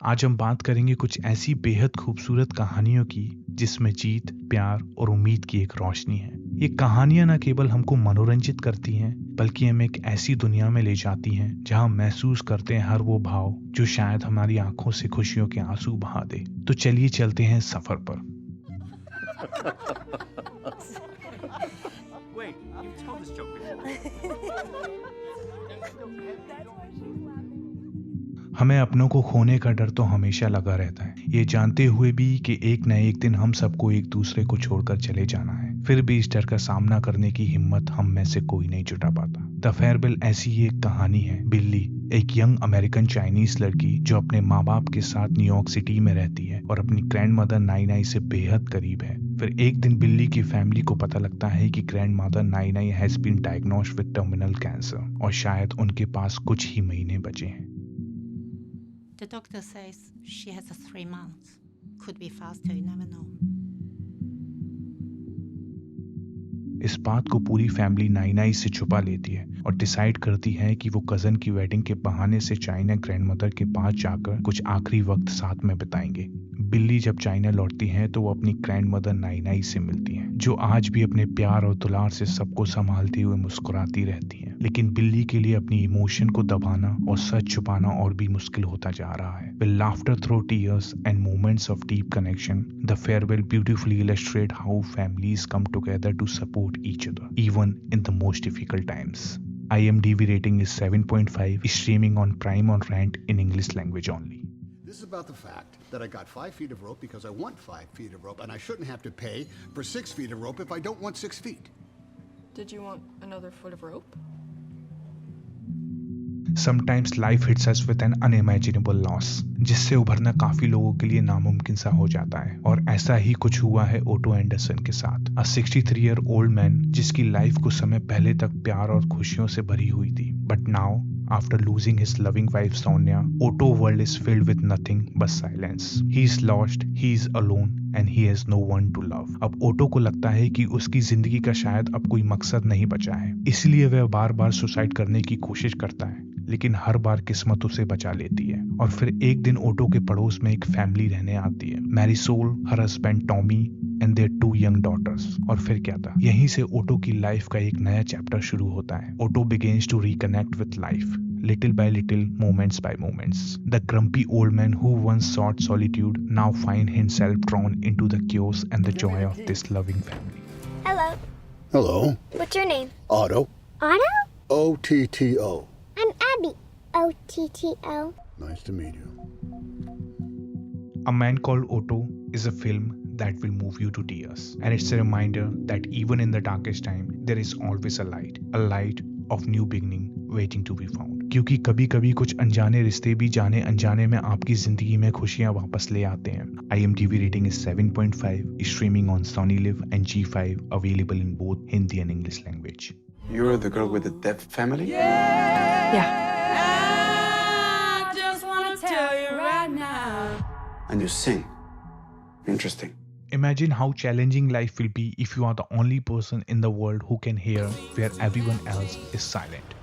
आज हम बात करेंगे कुछ ऐसी बेहद खूबसूरत कहानियों की जिसमें जीत, प्यार और उम्मीद की एक रोशनी है। ये कहानियां न केवल हमको मनोरंजित करती हैं, बल्कि हमें एक ऐसी दुनिया में ले जाती हैं जहां हम महसूस करते हैं हर वो भाव जो शायद हमारी आंखों से खुशियों के आंसू बहा दे। तो चलिए चलते हैं सफर पर। Wait, you've told this joke before. हमें अपनों को खोने का डर तो हमेशा लगा रहता है, ये जानते हुए भी कि एक न एक दिन हम सबको एक दूसरे को छोड़कर चले जाना है। फिर भी इस डर का सामना करने की हिम्मत हम में से कोई नहीं जुटा पाता। द फेयरवेल ऐसी ही एक कहानी है। बिल्ली, एक यंग अमेरिकन चाइनीज लड़की जो अपने माँ बाप के साथ न्यूयॉर्क सिटी में रहती है और अपनी ग्रैंड मदर नाई नाई से बेहद करीब है। फिर एक दिन बिल्ली की फैमिली को पता लगता है कि grand mother Nai Nai has been diagnosed with terminal cancer और शायद उनके पास कुछ ही महीने बचे हैं। The doctor says she has 3 months. Could be faster, you never know. इस बात को पूरी फैमिली नाई नाई से छुपा लेती है और डिसाइड करती है कि वो कजन की वेडिंग के बहाने से चाइना ग्रैंडमदर के पास जाकर कुछ आखिरी वक्त साथ में बिताएंगे। बिल्ली जब चाइना लौटती है तो वो अपनी ग्रैंडमदर नाई नाई से मिलती है, जो आज भी अपने प्यार और दुलार से सबको संभालते हुए मुस्कुराती रहती है। लेकिन बिल्ली के लिए अपनी इमोशन को दबाना और सच छुपाना और भी मुश्किल होता जा रहा है। With laughter through tears and moments of deep connection, The Farewell beautifully illustrate how families come together to support each other, even in the most difficult times. IMDb rating is 7.5, streaming on Prime on Rent in English language only. This is about the fact that I got 5 feet of rope because I want 5 feet of rope, and I shouldn't have to pay for 6 feet of rope if I don't want 6 feet. Did you want another foot of rope? Sometimes life hits us with an unimaginable loss, जिससे उभरना काफी लोगों के लिए नामुमकिन सा हो जाता है। और ऐसा ही कुछ हुआ है ओटो एंडरसन के साथ। A 63-year-old man जिसकी लाइफ कुछ समय पहले तक प्यार और खुशियों से भरी हुई थी। But now, after losing his loving wife Sonia, Otto world is filled with nothing but silence. He is lost, he is alone, and he has no one to love. अब ओटो को लगता है कि उसकी जिंदगी का शायद अब कोई मकसद नहीं बचा है, इसलिए वह बार बार सुसाइड करने की कोशिश करता है, लेकिन हर बार किस्मत उसे बचा लेती है। और फिर एक दिन ओटो के पड़ोस में एक फैमिली रहने आती है, Marisol, her husband Tommy and their 2 young daughters. और फिर क्या था, यहीं से ओटो की लाइफ का एक नया चैप्टर शुरू होता है। Otto begins to reconnect with life, little by little, moments by moments. The grumpy old man who once sought solitude now finds himself drawn into the chaos and the joy of this loving family. Hello. Hello. What's your name? Otto. Otto? O-T-T-O. I'm Abby. O-T-T-O. Nice to meet you. A Man Called Otto is a film that will move you to tears. And it's a reminder that even in the darkest time, there is always a light of new beginning waiting to be found. क्योंकि कभी कभी कुछ अनजाने रिश्ते भी जाने अनजाने में आपकी जिंदगी में खुशियां वापस ले आते हैं। IMDb rating is 7.5, streaming on Sony Live and G5, available in both Hindi and English language. You're the girl with the deaf family? Yeah. I just wanna tell you right now. And you sing. Interesting. Imagine how challenging life will be if you are the only person in the world who can hear where everyone else is silent.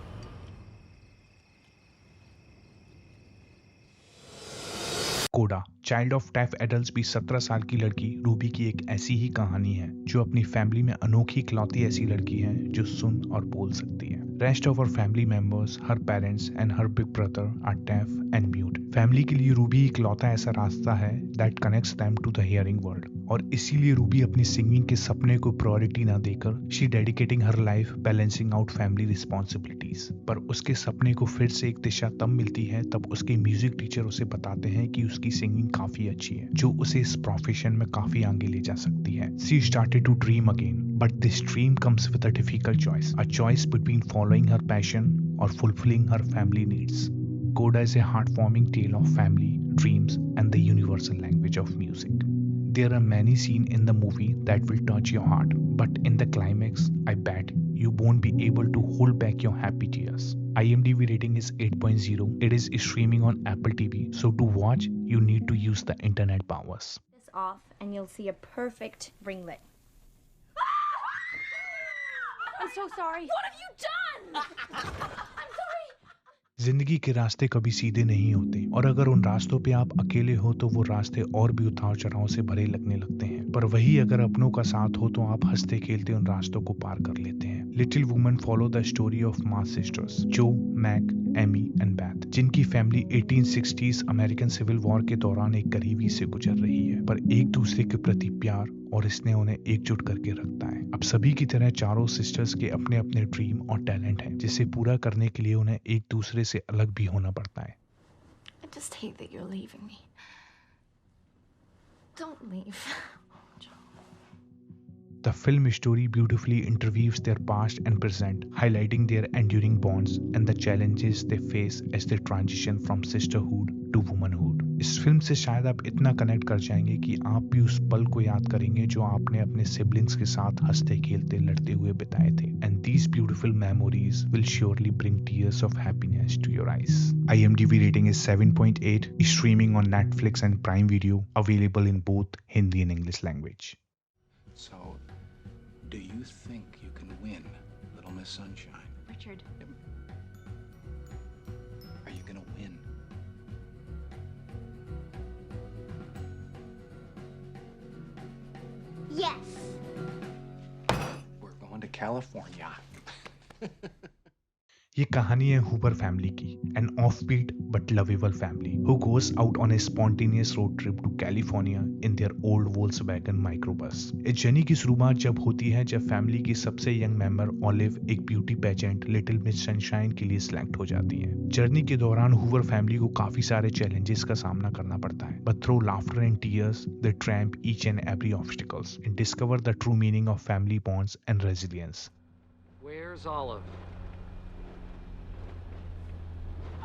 कोडा, child of def adults भी 17 साल की लड़की Ruby की एक ऐसी ही कहानी है, जो अपनी फैमिली में अनोखी इकलौती ऐसी लड़की है जो सुन और बोल सकती है। Rest of her family members, her parents and her big brother are deaf and mute. Family के लिए रूबी इकलौता ऐसा रास्ता है that connects them to the hearing world, और इसीलिए रूबी अपनी सिंगिंग के सपने को प्रायोरिटी ना देकर she dedicating her life balancing out family responsibilities. पर उसके सपने को फिर से एक दिशा तब मिलती है तब उसके म्यूजिक टीचर उसे बताते हैं कि उसकी सिंगिंग काफी अच्छी है, जो उसे इस प्रोफेशन में काफी आगे ले जा सकती है। She started to dream again, but this dream comes with a difficult choice between following her passion or fulfilling her family needs. Coda is a heartwarming tale of family, dreams, and the universal language of music. There are many scenes in the movie that will touch your heart, but in the climax, I bet you won't be able to hold back your happy tears. IMDb rating is 8.0. It is streaming on Apple TV, so to watch, you need to use the internet powers. This off, and you'll see a perfect ringlet. I'm so sorry. What have you done? I'm sorry. जिंदगी के रास्ते कभी सीधे नहीं होते और अगर उन रास्तों पे आप अकेले हो तो वो रास्ते और भी उतार चढ़ाव से भरे लगने लगते हैं, पर वही अगर अपनों का साथ हो तो आप हंसते खेलते उन रास्तों को पार कर लेते हैं। Little woman follow the story of Marge sisters, जो, मैग, एमी एंड बैथ, जिनकी family 1860s American civil war के दौरान एक गरीबी से गुजर रही है, पर एक दूसरे के प्रति प्यार और इसने उन्हें एकजुट करके रखता है। अब सभी की तरह चारों सिस्टर्स के अपने अपने ड्रीम और टैलेंट हैं, जिसे पूरा करने के लिए उन्हें एक दूसरे से अलग भी होना पड़ता है। I just hate that you're leaving me. Don't leave. The film story beautifully interweaves their past and present, highlighting their enduring bonds and the challenges they face as they transition from sisterhood to womanhood. इस film से शायद आप इतना connect कर जाएंगे कि आप भी उस पल को याद करेंगे जो आपने अपने सिबलिंग्स के साथ हंसते खेलते लड़ते हुए बिताए थे. And these beautiful memories will surely bring tears of happiness to your eyes. IMDb rating is 7.8, streaming on Netflix and Prime Video, available in both Hindi and English language. So, do you think you can win, Little Miss Sunshine? Richard. Are you gonna win? Yes. We're going to California. ये कहानी है Hoover family की, an offbeat but lovable family who goes out on a spontaneous road trip to California in their old Volkswagen microbus. इस journey की शुरुआत जब होती है जब फैमिली की सबसे यंग मेंबर ऑलिव एक beauty pageant Little Miss Sunshine के लिए सिलेक्ट हो जाती है. जर्नी के दौरान हूवर फैमिली को काफी सारे चैलेंजेस का सामना करना पड़ता है, but through laughter and tears they tramp each and every obstacles and discover the true meaning of family bonds and resilience. Where's Olive?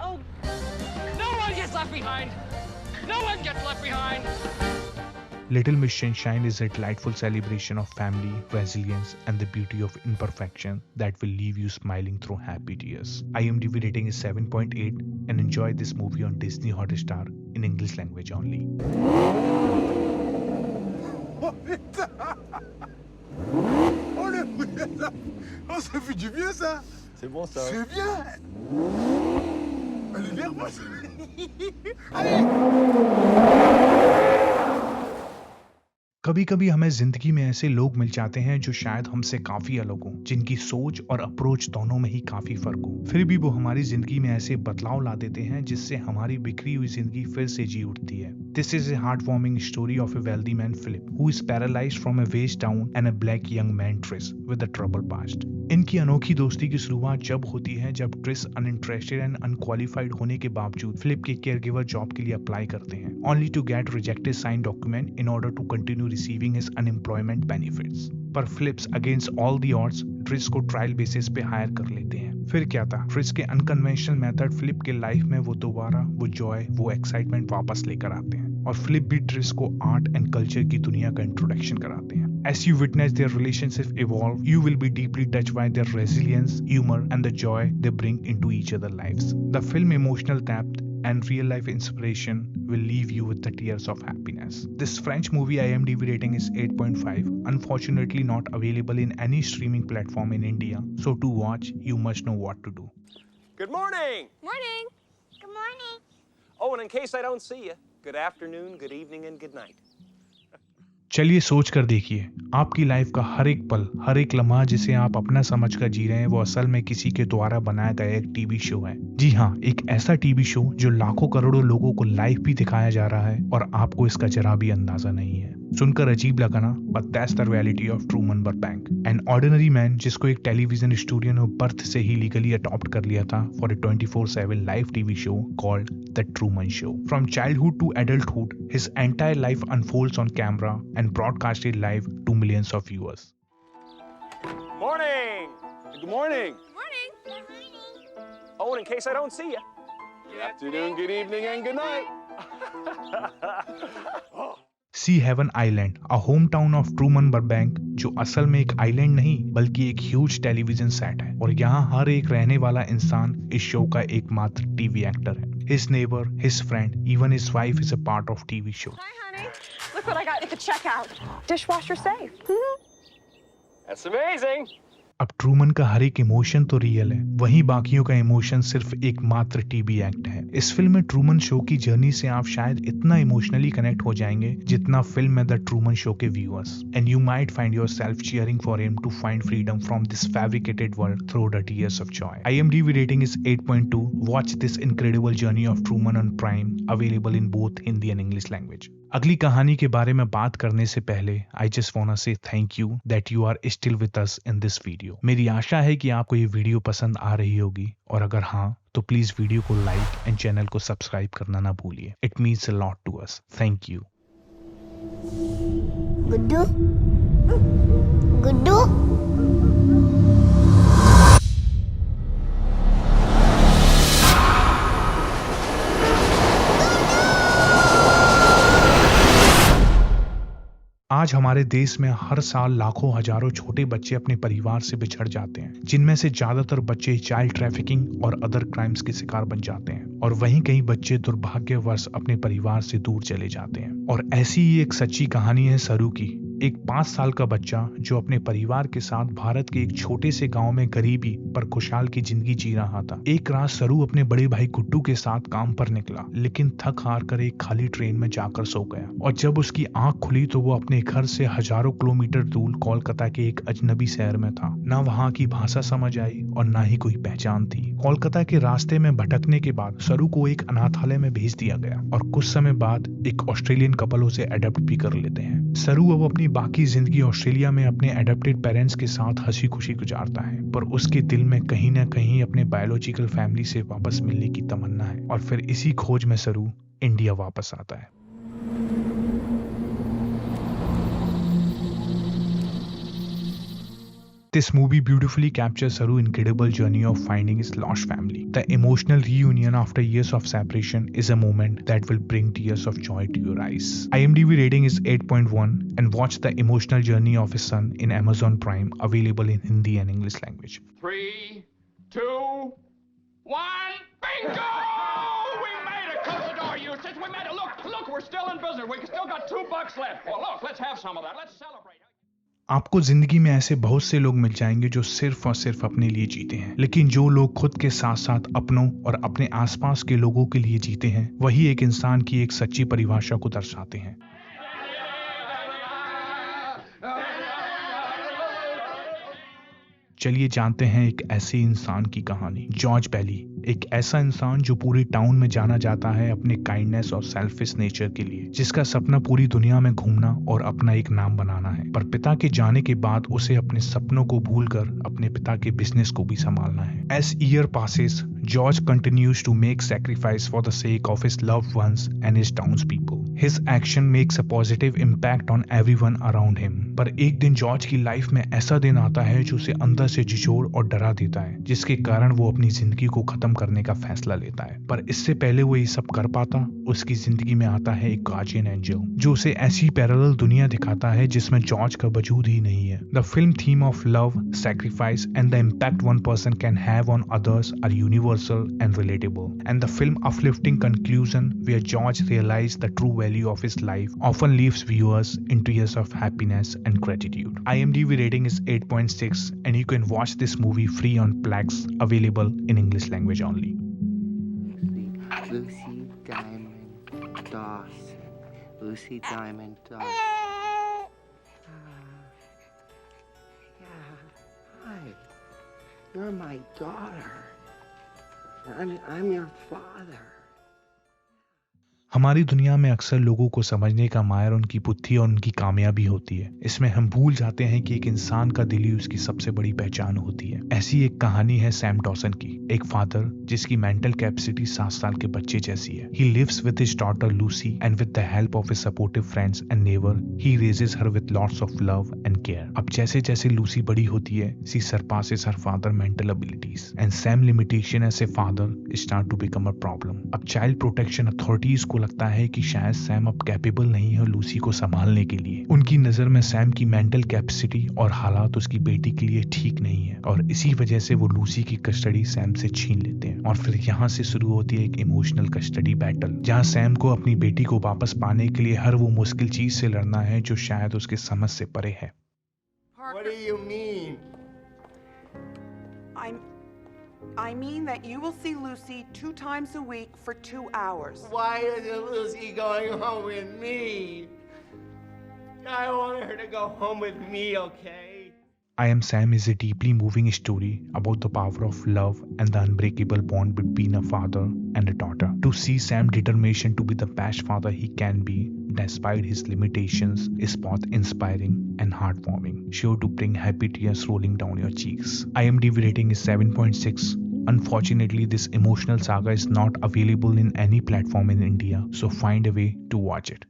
Oh! No one gets left behind! No one gets left behind! Little Miss Sunshine is a delightful celebration of family, resilience, and the beauty of imperfection that will leave you smiling through happy tears. IMDb rating is 7.8 and enjoy this movie on Disney Hotstar in English language only. Oh, ça fait du bien ça. C'est bon ça. C'est bien. Elle est nerveuse. कभी कभी हमें जिंदगी में ऐसे लोग मिल जाते हैं जो शायद हमसे काफी अलग हो, जिनकी सोच और अप्रोच दोनों में ही काफी फर्क हो, फिर भी वो हमारी जिंदगी में ऐसे बदलाव ला देते हैं जिससे हमारी बिखरी हुई जिंदगी फिर से जी उठती है. This is a heartwarming story of a wealthy man Philip who is paralysed from a west town and a black young man Driss with a trouble past. इनकी अनोखी दोस्ती की शुरुआत जब होती है जब ट्रिस अनइंटरेस्टेड एंड अनक्वालिफाइड होने के बावजूद फिलिप के केयरगिवर जॉब के लिए अप्लाई करते हैं, only to get rejected sign document in order to continue receiving his unemployment benefits. पर Philips against all the odds Driss को ट्रायल बेसिस पे हायर कर लेते हैं. फिर क्या था, ट्रिस के अनकन्वेंशनल मेथड फ्लिप के लाइफ में वो दोबारा वो जॉय वो एक्साइटमेंट वापस लेकर आते हैं और फ्लिप भी ट्रिस को आर्ट एंड कल्चर की दुनिया का इंट्रोडक्शन कराते हैं. As you witness their relationship evolve, you will be deeply touched by their resilience, humor, and the joy they bring into each other's lives. The film emotional depth and real-life inspiration will leave you with the tears of happiness. This French movie IMDb rating is 8.5. Unfortunately, not available in any streaming platform in India. So to watch, you must know what to do. Good morning! Morning. Good morning. Oh, and in case I don't see you, good afternoon, good evening, and good night. चलिए सोच कर देखिए, आपकी life का हर एक पल, हर एक लम्हा जिसे आप अपना समझ कर जी रहे हैं वो असल में किसी के द्वारा बनाया गया एक टीवी शो है. जी हाँ, एक ऐसा टीवी शो जो लाखों करोड़ों लोगों को लाइव भी दिखाया जा रहा है और आपको इसका जरा भी अंदाजा नहीं है. सुनकर अजीब लगा ना, but that's the reality of Truman Burbank, an ordinary man जिसको एक टेलीविजन स्टूडियो ने बर्थ से ही लीगली अडॉप्ट कर लिया था for a 24/7 live TV show called the Truman show. From childhood to adulthood, his entire life unfolds on camera and broadcasted live to millions of viewers. Morning! Good morning! Morning. Oh, and in case I don't see you, good afternoon, good evening, and good night. Sea Haven Island, a hometown of Truman Burbank, जो असल में एक island नहीं बल्कि एक huge television set है और यहाँ हर एक रहने वाला इंसान इस शो का एकमात्र टीवी एक्टर है. His neighbor, his friend, even his wife is a part of TV show. Hi, honey. Look what I got at the checkout. Dishwasher safe. That's amazing. अब ट्रूमन का हर एक इमोशन तो real है, वहीं बाकियों का emotion सिर्फ एक मात्र टीवी एक्ट है। इस फिल्म में ट्रूमन शो की जर्नी से आप शायद इतना इमोशनली कनेक्ट हो जाएंगे जितना फिल्म में द ट्रूमन शो के viewers, and you might find yourself cheering for him to find freedom from this fabricated world through the tears of joy. IMDb rating is 8.2. Watch this incredible journey of Truman on Prime, available in both Hindi and English language. अगली कहानी के बारे में बात करने से पहले I just wanna say thank you that you are still with us in this video. मेरी आशा है कि आपको ये वीडियो पसंद आ रही होगी, और अगर हाँ तो प्लीज वीडियो को लाइक एंड चैनल को सब्सक्राइब करना ना भूलिए. It means a lot to us. Thank you. Guddu Guddu आज हमारे देश में हर साल लाखों हजारों छोटे बच्चे अपने परिवार से बिछड़ जाते हैं, जिनमें से ज्यादातर बच्चे चाइल्ड ट्रैफिकिंग और अदर क्राइम्स के शिकार बन जाते हैं, और वहीं कई बच्चे दुर्भाग्यवश अपने परिवार से दूर चले जाते हैं। और ऐसी ही एक सच्ची कहानी है सरू की, एक 5 साल का बच्चा जो अपने परिवार के साथ भारत के एक छोटे से गांव में गरीबी पर खुशहाल की जिंदगी जी रहा था। एक रात सरू अपने बड़े भाई गुड्डू के साथ काम पर निकला, लेकिन थक हार कर एक खाली ट्रेन में जाकर सो गया, और जब उसकी आंख खुली तो वो अपने घर से हजारों किलोमीटर दूर कोलकाता के एक अजनबी शहर में था। ना वहाँ की भाषा समझ आई और ना ही कोई पहचान थी। कोलकाता के रास्ते में भटकने के बाद सरू को एक अनाथालय में भेज दिया गया, और कुछ समय बाद एक ऑस्ट्रेलियन कपल उसे अडॉप्ट भी कर लेते हैं। सरू अब अपनी बाकी जिंदगी ऑस्ट्रेलिया में अपने एडॉप्टेड पेरेंट्स के साथ हंसी खुशी गुजारता है, पर उसके दिल में कहीं ना कहीं अपने बायोलॉजिकल फैमिली से वापस मिलने की तमन्ना है, और फिर इसी खोज में सरू इंडिया वापस आता है। This movie beautifully captures Saru's incredible journey of finding his lost family. The emotional reunion after years of separation is a moment that will bring tears of joy to your eyes. IMDb rating is 8.1, and watch the emotional journey of his son in Amazon Prime, available in Hindi and English language. 3, 2, 1, bingo! We made it! Close the door, Eustace. We made it. Look, we're still in business. We still got $2 left. Well, look, let's have some of that. Let's celebrate. आपको जिंदगी में ऐसे बहुत से लोग मिल जाएंगे जो सिर्फ और सिर्फ अपने लिए जीते हैं, लेकिन जो लोग खुद के साथ साथ अपनों और अपने आसपास के लोगों के लिए जीते हैं, वही एक इंसान की एक सच्ची परिभाषा को दर्शाते हैं। चलिए जानते हैं एक ऐसे इंसान की कहानी। जॉर्ज बेली, एक ऐसा इंसान जो पूरी टाउन में जाना जाता है अपने काइंडनेस और सेल्फिश नेचर के लिए, जिसका सपना पूरी दुनिया में घूमना और अपना एक नाम बनाना है, पर पिता के जाने के बाद उसे अपने सपनों को भूलकर अपने पिता के बिजनेस को भी संभालना है। As year passes, George continues to make sacrifice for the sake of his loved ones and his townspeople. His action makes a positive impact on everyone around him. पर एक दिन जॉर्ज की लाइफ में ऐसा दिन आता है जो उसे अंदर से झिझोड़ और डरा देता है, जिसके कारण वो अपनी जिंदगी को खत्म करने का फैसला लेता है। पर इससे पहले वो ये सब कर पाता, उसकी जिंदगी में आता है एक गार्डियन एंजल जो उसे ऐसी पैरेलल दुनिया दिखाता है जिसमें जॉर्ज का वजूद ही नहीं है। The film theme of love, sacrifice and the impact one person can have on others are universal and relatable, and the film uplifting conclusion where George realized the true value of his life often leaves viewers in tears of happiness and gratitude. IMDb rating is 8.6, and you can watch this movie free on Plex, available in English language only. Lucy Diamond Dawson. Lucy Diamond Dawson. Hi. You're my daughter. I'm your father. हमारी दुनिया में अक्सर लोगों को समझने का मायर उनकी बुद्धि और उनकी कामयाबी होती है। इसमें हम भूल जाते हैं कि एक इंसान का दिल ही उसकी सबसे बड़ी पहचान होती है। ऐसी एक कहानी है सैम डॉसन की, एक फादर जिसकी मेंटल कैपेसिटी 7 साल के बच्चे जैसी है। He lives with his daughter Lucy, and with the help of his supportive friends and neighbor, he raises her with lots of love and care. अब जैसे जैसे लूसी बड़ी होती है, she surpasses her father mental abilities, and Sam limitation as a father start to become a problem. अब child protection authorities को लगता है कि शायद सैम अब कैपेबल नहीं है लूसी को संभालने के लिए। उनकी नजर में सैम की मेंटल कैपेसिटी और हालात उसकी बेटी के लिए ठीक नहीं है, और इसी वजह से वो लूसी की कस्टडी सैम से छीन लेते हैं। और फिर यहाँ से शुरू होती है एक इमोशनल कस्टडी बैटल, जहाँ सैम को अपनी बेटी को वापस पाने के लिए हर वो मुश्किल चीज से लड़ना है जो शायद उसके समझ से परे है। What do you mean? I mean that you will see Lucy 2 times a week for 2 hours. Why isn't Lucy going home with me? I want her to go home with me, okay? I Am Sam is a deeply moving story about the power of love and the unbreakable bond between a father and a daughter. To see Sam's determination to be the best father he can be, despite his limitations, is both inspiring and heartwarming, sure to bring happy tears rolling down your cheeks. IMDb rating is 7.6. Unfortunately, this emotional saga is not available in any platform in India, so find a way to watch it.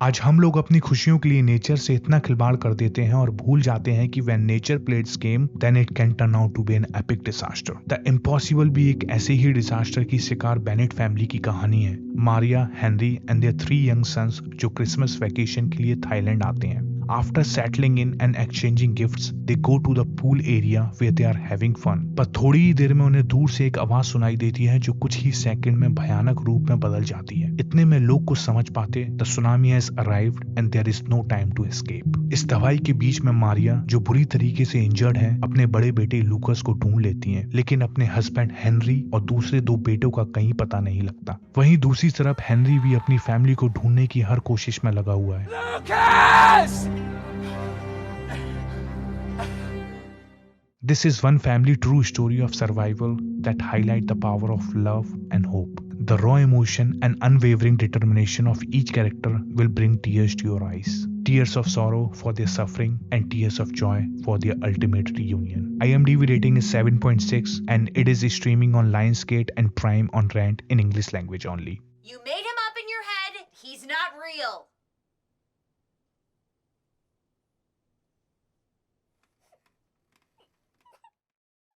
आज हम लोग अपनी खुशियों के लिए nature से इतना खिलवाड़ कर देते हैं और भूल जाते हैं कि when nature plays game, then it can turn out to be an epic disaster. The Impossible भी एक ऐसे ही डिजास्टर की शिकार बेनेट फैमिली की कहानी है. Maria, Henry and their 3 young sons जो क्रिसमस वैकेशन के लिए थाईलैंड आते हैं. After settling in and exchanging gifts, they go to the pool area where they are having fun. पर थोड़ी ही देर में उन्हें दूर से एक आवाज सुनाई देती है जो कुछ ही सेकंड में भयानक रूप में बदल जाती है. इतने में लोग कुछ समझ पाते, the tsunami has arrived and there is no time to escape. इस तबाही के बीच में मारिया, जो बुरी तरीके से इंजर्ड है, अपने बड़े बेटे लूकस को ढूंढ लेती है, लेकिन अपने हस्बैंड हेनरी और दूसरे 2 बेटों का कहीं पता नहीं लगता. वहीं दूसरी तरफ हेनरी भी अपनी फैमिली को ढूंढने की हर कोशिश में लगा हुआ है. Lucas! This is one family true story of survival that highlight the power of love and hope. The raw emotion and unwavering determination of each character will bring tears to your eyes. Tears of sorrow for their suffering and tears of joy for their ultimate reunion. IMDb rating is 7.6 and it is streaming on Lionsgate and Prime on Rent in English language only. You made him up in your head. He's not real.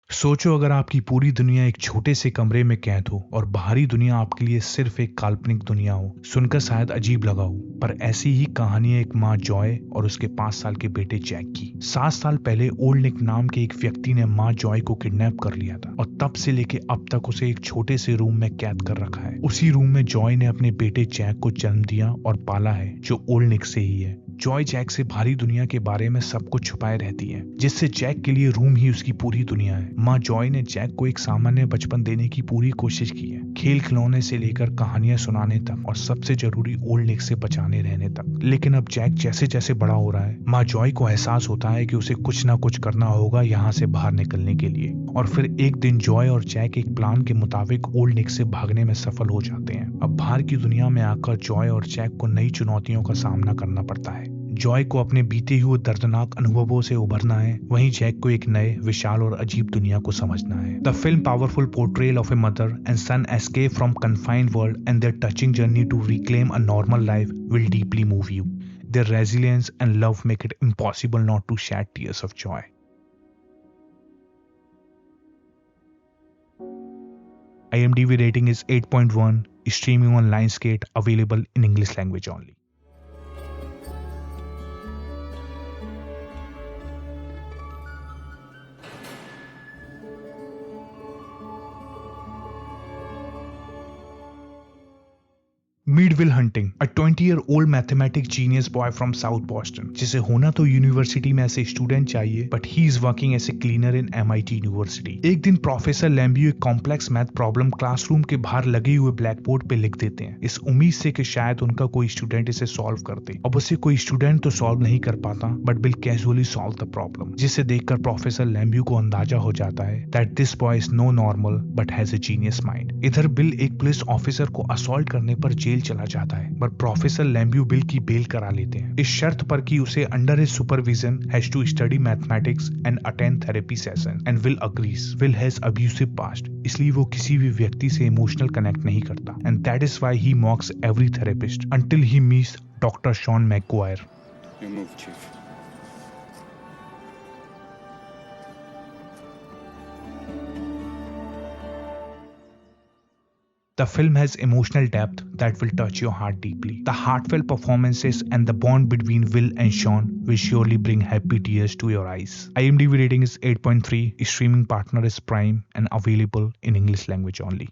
सोचो अगर आपकी पूरी दुनिया एक छोटे से कमरे में कैद हो और बाहरी दुनिया आपके लिए सिर्फ एक काल्पनिक दुनिया हो. सुनकर शायद अजीब लगा हो, पर ऐसी ही कहानी है एक माँ जॉय और उसके 5 साल के बेटे जैक की. 7 साल पहले ओल्ड निक नाम के एक व्यक्ति ने माँ जॉय को किडनैप कर लिया था और तब से लेके अब तक उसे एक छोटे से रूम में कैद कर रखा है. उसी रूम में जॉय ने अपने बेटे जैक को जन्म दिया और पाला है, जो ओल्ड निक से ही है. जॉय जैक से बाहरी दुनिया के बारे में सब कुछ छुपाए रहती है, जिससे जैक के लिए रूम ही उसकी पूरी दुनिया है. माँ जॉय ने जैक को एक सामान्य बचपन देने की पूरी कोशिश की है, खेल खिलौने से लेकर कहानियां सुनाने तक और सबसे जरूरी ओल्ड निक से बचाने रहने तक. लेकिन अब जैक जैसे जैसे बड़ा हो रहा है, माँ जॉय को एहसास होता है कि उसे कुछ ना कुछ करना होगा यहाँ से बाहर निकलने के लिए. और फिर एक दिन जॉय और जैक एक प्लान के मुताबिक ओल्ड निक से भागने में सफल हो जाते हैं. अब बाहर की दुनिया में आकर जॉय और जैक को नई चुनौतियों का सामना करना पड़ता है. जॉय को अपने बीते हुए दर्दनाक अनुभवों से उभरना है, वहीं जैक को एक नए, विशाल और अजीब दुनिया को समझना है. The film powerful portrayal of a mother and son escape from confined world and their touching journey to reclaim a normal life will deeply move you. Their resilience and love make it impossible not to shed tears of joy. IMDb rating is 8.1, streaming on Lionsgate, available in English language only. Meadville Hunting, a 20-year-old mathematics genius boy from South Boston, जिसे होना तो university में ऐसे student चाहिए, but he is working as a cleaner in MIT university. एक दिन professor लैम्बियो एक complex math problem classroom के बाहर लगे हुए ब्लैक बोर्ड पे लिख देते हैं, इस उम्मीद से कि शायद उनका कोई स्टूडेंट इसे सॉल्व कर दे. अब उसे कोई स्टूडेंट तो सॉल्व नहीं कर पाता, but Bill casually solve the problem, जिसे देखकर प्रोफेसर लैम्बियो को अंदाजा हो जाता है that this boy is no normal but has a genius mind. इधर बिल एक पुलिस ऑफिसर को असॉल्ट करने पर जेल चला जाता है, पर प्रोफेसर लैम्बियो बिल की बेल करा लेते हैं, इस शर्त पर कि उसे under his supervision has to study mathematics and attend therapy session. And will agrees. Will has abusive past, इसलिए वो किसी भी व्यक्ति से इमोशनल कनेक्ट नहीं करता, and that is why he mocks every therapist until he meets doctor Sean McGuire. You move, Chief. The film has emotional depth that will touch your heart deeply. The heartfelt performances and the bond between Will and Sean will surely bring happy tears to your eyes. IMDb rating is 8.3. Streaming partner is Prime and available in English language only.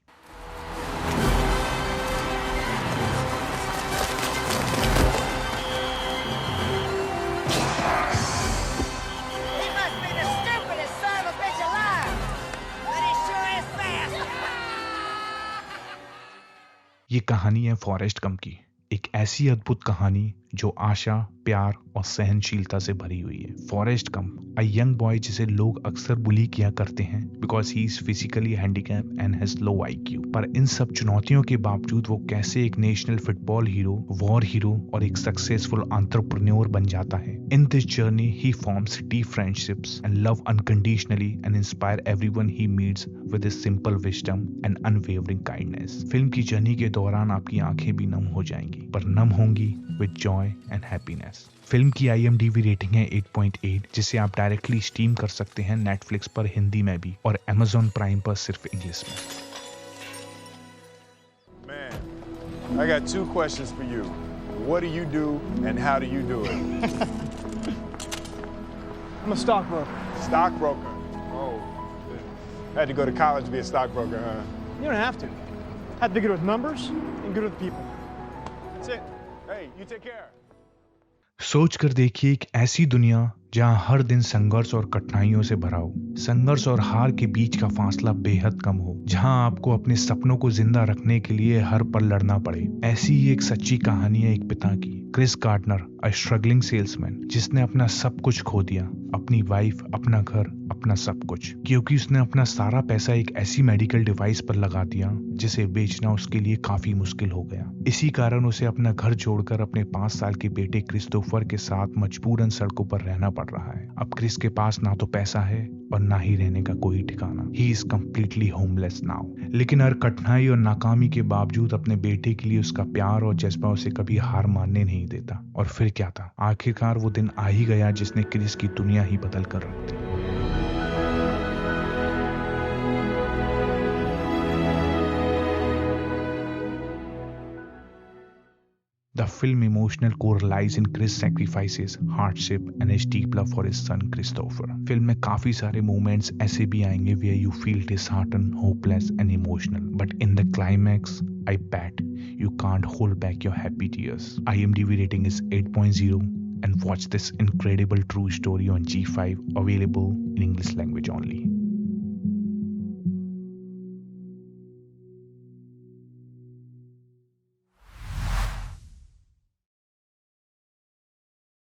ये कहानी है Forrest Gump की, एक ऐसी अद्भुत कहानी जो आशा, प्यार और सहनशीलता से भरी हुई है। Forrest Gump, a young boy जिसे लोग अक्सर बुली किया करते हैं because he is physically handicap and has low IQ। पर इन सब चुनौतियों के बावजूद वो कैसे एक national football hero, war hero और एक सक्सेसफुल एंटरप्रेन्योर बन जाता है। In this journey he forms deep friendships and love unconditionally and inspire everyone he meets with his simple wisdom and unwavering kindness. Film की जर्नी के दौरान आपकी आंखें भी नम हो जाएंगी, पर नम होंगी with Joy and happiness. Film की IMDb रेटिंग है 8.8, जिसे आप डायरेक्टली स्ट्रीम कर सकते हैं नेटफ्लिक्स पर हिंदी में भी और Amazon प्राइम पर सिर्फ इंग्लिश में। Man, I got 2 questions for you. What do you do and how do you do it? I'm a stockbroker. Stockbroker? Oh, had to go to college to be a stockbroker, huh? You don't have to. Have to be good with numbers and good with people. That's it. Hey, you take care. सोच कर देखिए एक ऐसी दुनिया जहां हर दिन संघर्ष और कठिनाइयों से भरा हो, संघर्ष और हार के बीच का फासला बेहद कम हो, जहां आपको अपने सपनों को जिंदा रखने के लिए हर पल लड़ना पड़े। ऐसी ही एक सच्ची कहानी है एक पिता की, Chris Gardner, a struggling salesman जिसने अपना सब कुछ खो दिया, अपनी वाइफ, अपना घर, अपना सब कुछ, क्योंकि उसने अपना सारा पैसा एक ऐसी मेडिकल डिवाइस पर लगा दिया जिसे बेचना उसके लिए काफी मुश्किल हो गया। इसी कारण उसे अपना घर छोड़कर अपने 5 साल के बेटे क्रिस्टोफर के साथ मजबूरन सड़कों पर रहना पड़ रहा है। अब क्रिस के पास ना तो पैसा है और ना ही रहने का कोई ठिकाना। He is completely homeless now. लेकिन हर कठिनाई और नाकामी के बावजूद अपने बेटे के लिए उसका प्यार और जज्बा उसे कभी हार मानने नहीं देता। और फिर क्या था, आखिरकार वो दिन आ ही गया जिसने क्रिस की दुनिया ही बदल कर रख दी। The film emotional core lies in Chris' sacrifices, hardship, and his deep love for his son Christopher. Film में काफी सारे moments ऐसे भी आएंगे where you feel disheartened, hopeless, and emotional. But in the climax, I bet you can't hold back your happy tears. IMDb rating is 8.0, and watch this incredible true story on G5, available in English language only.